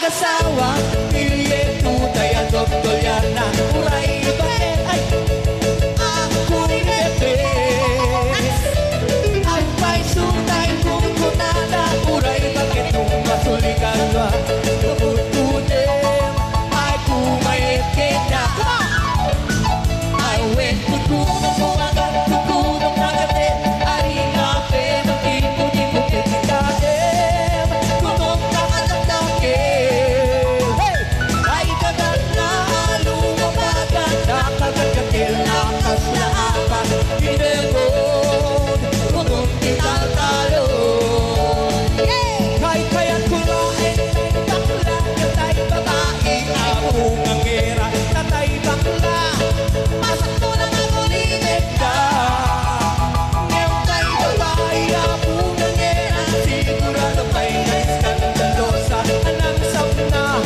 mag-asawa, pilye tutay at doktoryan na uray bakit ay ako nete. Ang may sutay kung kunada, uray bakit nung masulikan ba? Tutunin ay kumayit kita. I went to Kuno, Kumagat, to Kuno, Nagatin, Arina, Pema, Tito, Tito, Titikaem, Kunong nakatatakin. Hey! Ay kagat na lumabagan, nakagagatil, nakas na apa, hinegod, kunong tinatalon. Kahit kaya't kulain, bakla, katay babae, abong ang gera, tatay bakla. Masak mo na magulimit ka. Ngayon kay babae, abong ang gera, sigurado pa'y na-skandalosa. Anagsam na,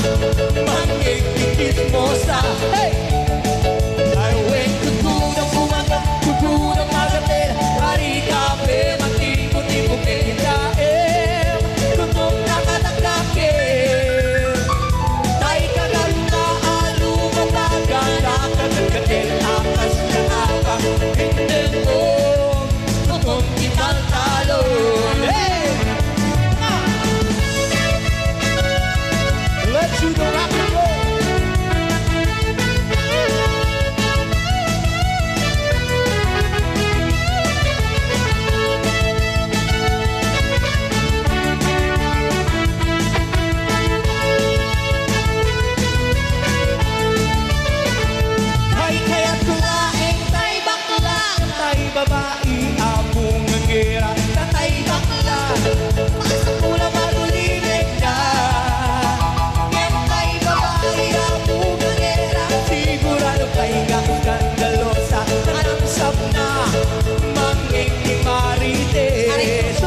mangigigit mo sa hey! I went to Kunang Kumagat, to Kunang Magatin, Harikape, Matimo-timo, Pekitaem, Kunong nakadakdakin. Tay kagat na alumabagan, nakagagatin, akas na apa, hindi mo, kunong italtalon. Hey! Let's do the rock and roll. Ay kaya't kumain, tay bakla, tay babae, abong ang gera, tatay bakla, masak mo na magulimit ka. Ngayon tay babae, abong ang gera, sigurado pa'y skandalosa. Anagsam na, manginging marites.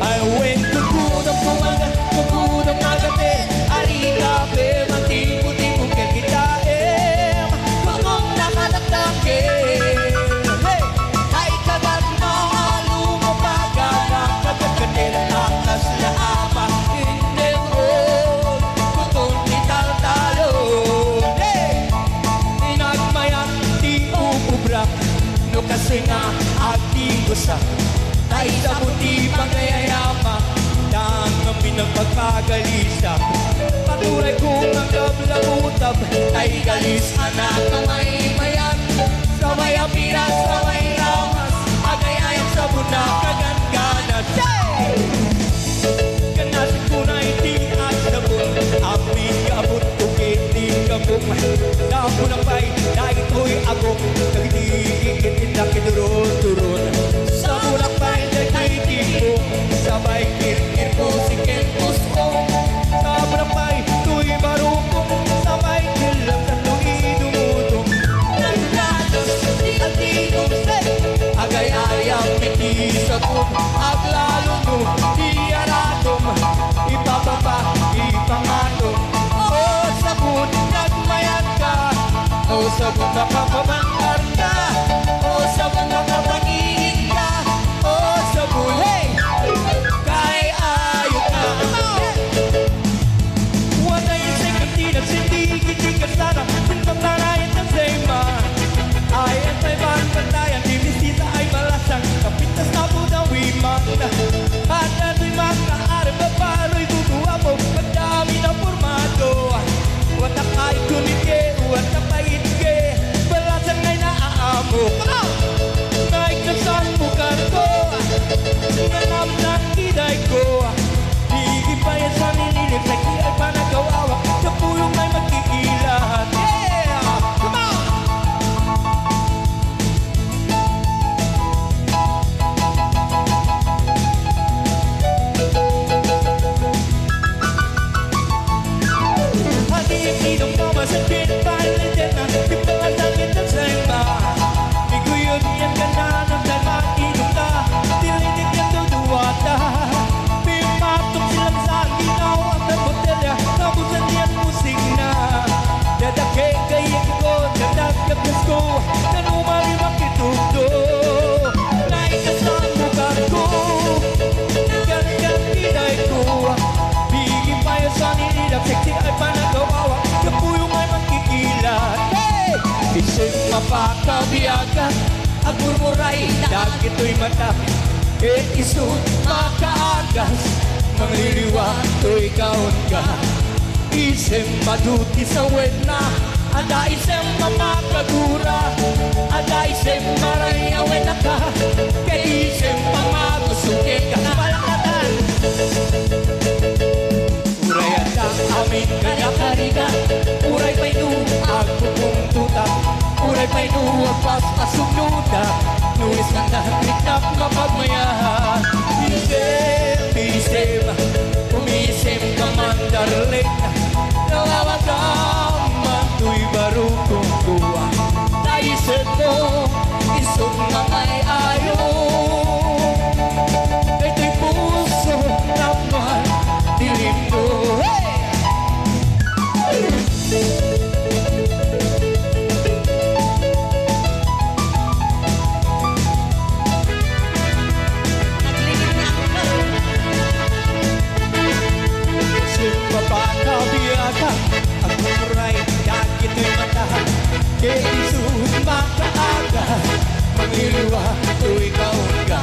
I went to Kunang Kumagat, to Kunang Magatin, Arikape, Matimo-timo, Pekitaem, kunong nakadakdakin. Hey! Ay kagat na lumabagan, nakagagatin, akas na apa, hindi mo, kunong italtalon. Hey! Inagmayan, di ukubra, no kasi nga agdi gusa. Tay sa buti pagayayama, nang ang pinagpagkagalisa. Patuloy kong ang kablabutab, tay galis anak na may mayan. Sabay ang piras, sabay ramas, agayayang sa bunak, kaganganas. Hey! Ganasin ko na hindi at sabon, api kabot, tukit, di kabong. Damo ng bay, dahil ito'y agong, nagdiigit, inakiduron-duron. Sa bulak bay, nagtitipo, sabay kirkir ko, sikin pusko. Sa bulak bay, ito'y marupong, sabay kilang sa tu'i dumutong. Naglalos, at tinong say, agay-ayang piti sa kong, aglalo nung di aratom, ipapapa, ipangatong. O sa kung nagmayat ka, o mapakabiyagan. Ang murmuray, dagito'y mata, isut makaagas. Mangliliwa, to'y kaon ka. Isem maduti sa wena, ada isem mamakagura, ada isem maray awena ka, kay isem pamagusuke ka malakatan. Uray ada amin kanyakariga, uray pa'y nu agpupuntuta, uray pa'y nu agpas pasugnuda, nulis na nahagliknak mapagmayahan. Isem, umisem ka man darling, nawawagaman to'y barukong tuwa. Naisip mo, isog na may ayaw, kay to'y puso naman dilim mo. Keisut makaaga, mangliliwa to'y kaon ka.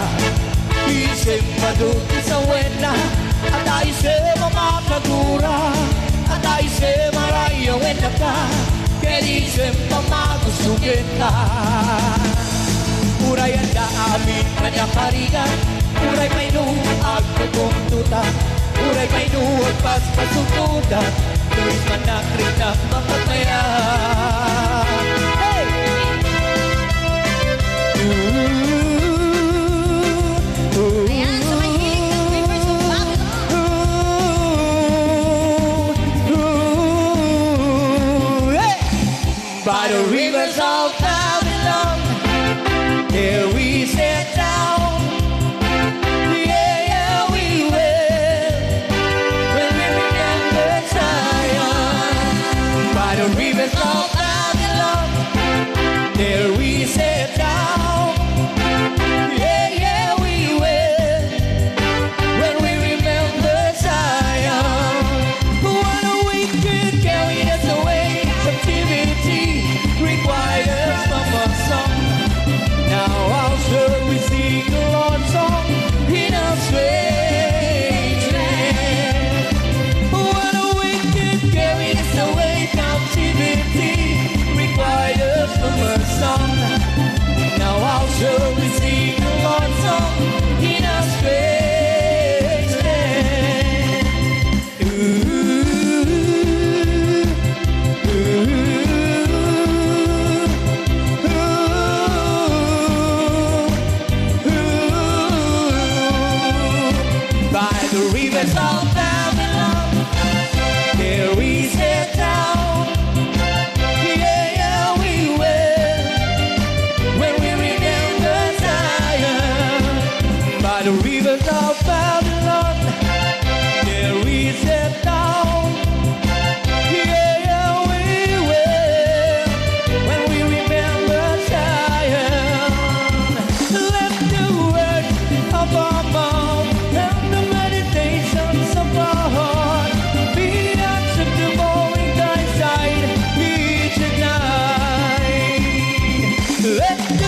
Isip maduti sa wena, at isip mamakagura, at isip marayo wena ka, kaya isip pamagustukin ka. Uray ang daamin kanyakarigan, uray may nuag kukumtuta, uray may nuag paspasutudan, tuwis manakrik na mapagmayan. Ayan, so may hiling ng Rivers of Babylon. By the rivers of Babylon, there we sit down. Yeah, yeah, we will, when we remember Zion. By the rivers of Babylon, there we sit down. Yeah, yeah, we will, when we remember Zion. What a wicked carried us away, captivity requires from a song. Now I'll surely sing the Lord's song in a strange land. What a wicked carried us away, captivity requires from a song. Now I'll surely sing the Lord's song in a strange land. Ooh, ooh, ooh, ooh. By the rivers of Babylon, there we sit down. Yeah, yeah, we will, when we remember Zion. By the rivers of Babylon, there we sit down. Yeah, yeah, we will, when we remember Zion. Let the words of our mouth and the meditations of our heart be acceptable in thy sight each night. Let the